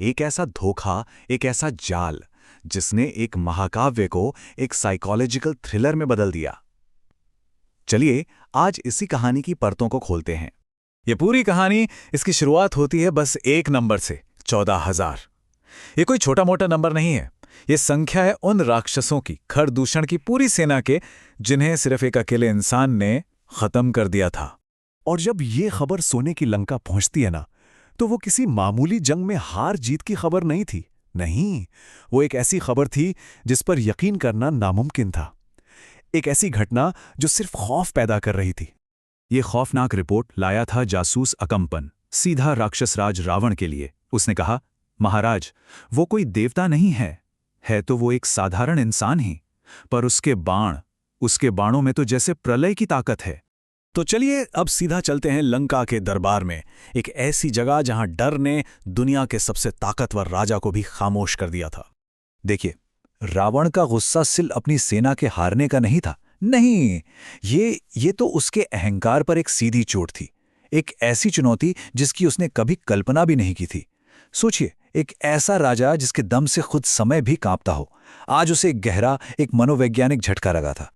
एक ऐसा धोखा, एक ऐसा जाल जिसने एक महाकाव्य को एक साइकोलॉजिकल थ्रिलर में बदल दिया। चलिए आज इसी कहानी की परतों को खोलते हैं। ये पूरी कहानी, इसकी शुरुआत होती है बस एक नंबर से, 14,000। ये कोई छोटा मोटा नंबर नहीं है। ये संख्या है उन राक्षसों की, खरदूषण की पूरी सेना के, जिन्हें सिर्फ एक अकेले इंसान ने खत्म कर दिया था। और जब ये खबर सोने की लंका पहुंचती है ना, तो वो किसी मामूली जंग में हार जीत की खबर नहीं थी। नहीं, वो एक ऐसी खबर थी जिस पर यकीन करना नामुमकिन था। एक ऐसी घटना जो सिर्फ खौफ पैदा कर रही थी। ये खौफनाक रिपोर्ट लाया था जासूस अकंपन, सीधा राक्षस राज रावण के लिए। उसने कहा, महाराज, वो कोई देवता नहीं है तो वो एक साधारण इंसान ही, पर उसके बाणों में तो जैसे प्रलय की ताकत है। तो चलिए अब सीधा चलते हैं लंका के दरबार में, एक ऐसी जगह जहां डर ने दुनिया के सबसे ताकतवर राजा को भी खामोश कर दिया था। देखिए, रावण का गुस्सा सिर्फ अपनी सेना के हारने का नहीं था। नहीं, ये तो उसके अहंकार पर एक सीधी चोट थी। एक ऐसी चुनौती जिसकी उसने कभी कल्पना भी नहीं की थी। सोचिए, एक ऐसा राजा जिसके दम से खुद समय भी कांपता हो, आज उसे एक गहरा, एक मनोवैज्ञानिक झटका लगा था।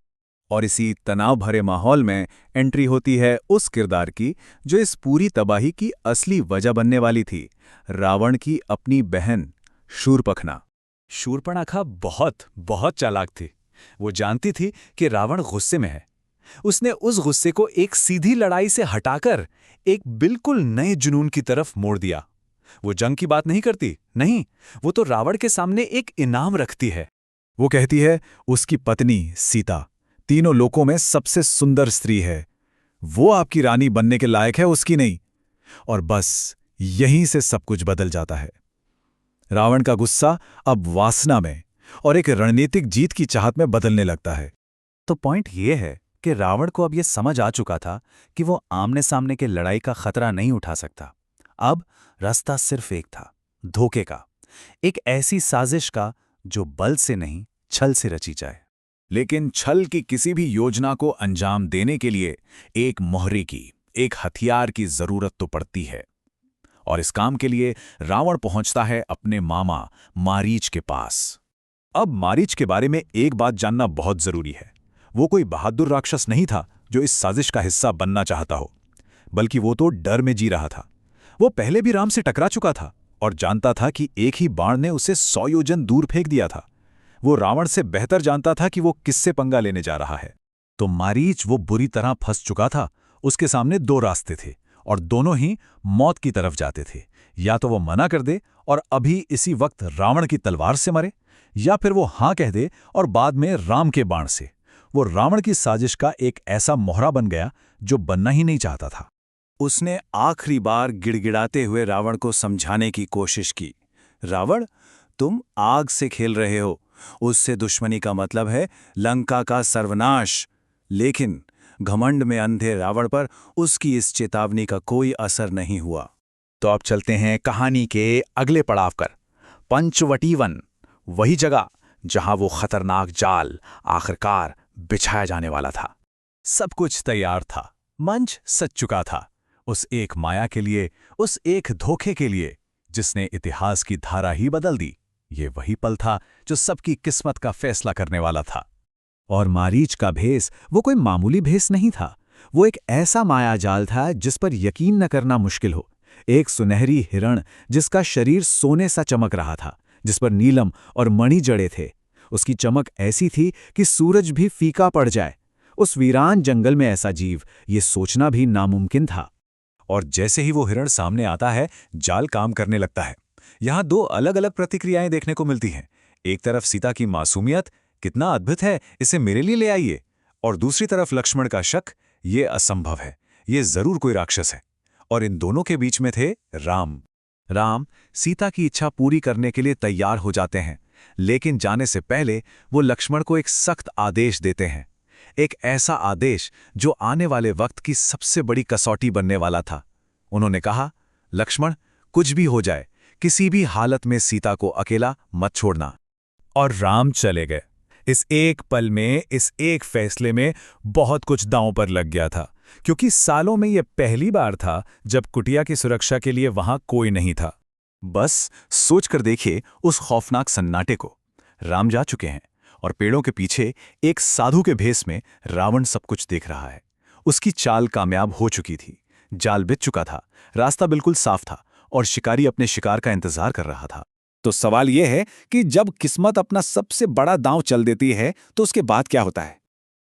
और इसी तनाव भरे माहौल में एंट्री होती है उस किरदार की जो इस पूरी तबाही की असली वजह बनने वाली थी, रावण की अपनी बहन शूर्पणखा। शूर्पणखा बहुत बहुत चालाक थी। वो जानती थी कि रावण गुस्से में है। उसने उस गुस्से को एक सीधी लड़ाई से हटाकर एक बिल्कुल नए जुनून की तरफ मोड़ दिया। वो जंग की बात नहीं करती, नहीं, वो तो रावण के सामने एक इनाम रखती है। वो कहती है, उसकी पत्नी सीता तीनों लोकों में सबसे सुंदर स्त्री है, वो आपकी रानी बनने के लायक है, उसकी नहीं। और बस यहीं से सब कुछ बदल जाता है। रावण का गुस्सा अब वासना में और एक रणनीतिक जीत की चाहत में बदलने लगता है। तो पॉइंट ये है कि रावण को अब ये समझ आ चुका था कि वो आमने सामने के लड़ाई का खतरा नहीं उठा सकता। अब रास्ता सिर्फ एक था, धोखे का, एक ऐसी साजिश का जो बल से नहीं, छल से रची जाए। लेकिन छल की किसी भी योजना को अंजाम देने के लिए एक मोहरे की, एक हथियार की जरूरत तो पड़ती है। और इस काम के लिए रावण पहुंचता है अपने मामा मारीच के पास। अब मारीच के बारे में एक बात जानना बहुत जरूरी है। वो कोई बहादुर राक्षस नहीं था जो इस साजिश का हिस्सा बनना चाहता हो, बल्कि वो तो डर में जी रहा था। वो पहले भी राम से टकरा चुका था और जानता था कि एक ही बाण ने उसे 100 योजन दूर फेंक दिया था। वो रावण से बेहतर जानता था कि वो किससे पंगा लेने जा रहा है। तो मारीच वो बुरी तरह फंस चुका था। उसके सामने दो रास्ते थे और दोनों ही मौत की तरफ जाते थे। या तो वो मना कर दे और अभी इसी वक्त रावण की तलवार से मरे, या फिर वो हां कह दे और बाद में राम के बाण से। वो रावण की साजिश का एक ऐसा मोहरा बन गया जो बनना ही नहीं चाहता था। उसने आखिरी बार गिड़गिड़ाते हुए रावण को समझाने की कोशिश की, रावण, तुम आग से खेल रहे हो, उससे दुश्मनी का मतलब है लंका का सर्वनाश। लेकिन घमंड में अंधे रावण पर उसकी इस चेतावनी का कोई असर नहीं हुआ। तो अब चलते हैं कहानी के अगले पड़ाव पर, पंचवटी वन, वही जगह जहां वो खतरनाक जाल आखिरकार बिछाया जाने वाला था। सब कुछ तैयार था, मंच सज चुका था, उस एक माया के लिए, उस एक धोखे के लिए जिसने इतिहास की धारा ही बदल दी। ये वही पल था जो सबकी किस्मत का फैसला करने वाला था। और मारीच का भेस वो कोई मामूली भेस नहीं था। वो एक ऐसा मायाजाल था जिस पर यकीन न करना मुश्किल हो। एक सुनहरी हिरण जिसका शरीर सोने सा चमक रहा था, जिस पर नीलम और मणि जड़े थे। उसकी चमक ऐसी थी कि सूरज भी फीका पड़ जाए। उस वीरान जंगल में ऐसा जीव, ये सोचना भी नामुमकिन था। और जैसे ही वो हिरण सामने आता है, जाल काम करने लगता है। यहां दो अलग अलग प्रतिक्रियाएं देखने को मिलती हैं। एक तरफ सीता की मासूमियत, कितना अद्भुत है, इसे मेरे लिए ले आइए। और दूसरी तरफ लक्ष्मण का शक, ये असंभव है, ये जरूर कोई राक्षस है। और इन दोनों के बीच में थे राम सीता की इच्छा पूरी करने के लिए तैयार हो जाते हैं। लेकिन जाने से पहले वो लक्ष्मण को एक सख्त आदेश देते हैं। एक ऐसा आदेश जो आने वाले वक्त की सबसे बड़ी कसौटी बनने वाला था। उन्होंने कहा, लक्ष्मण, कुछ भी हो जाए, किसी भी हालत में सीता को अकेला मत छोड़ना। और राम चले गए। इस एक पल में, इस एक फैसले में बहुत कुछ दांव पर लग गया था, क्योंकि सालों में यह पहली बार था जब कुटिया की सुरक्षा के लिए वहां कोई नहीं था। बस सोचकर देखिए उस खौफनाक सन्नाटे को। राम जा चुके हैं और पेड़ों के पीछे एक साधु के भेष में रावण सब कुछ देख रहा है। उसकी चाल कामयाब हो चुकी थी, जाल बिछ चुका था, रास्ता बिल्कुल साफ था और शिकारी अपने शिकार का इंतजार कर रहा था। तो सवाल यह है कि जब किस्मत अपना सबसे बड़ा दांव चल देती है तो उसके बाद क्या होता है?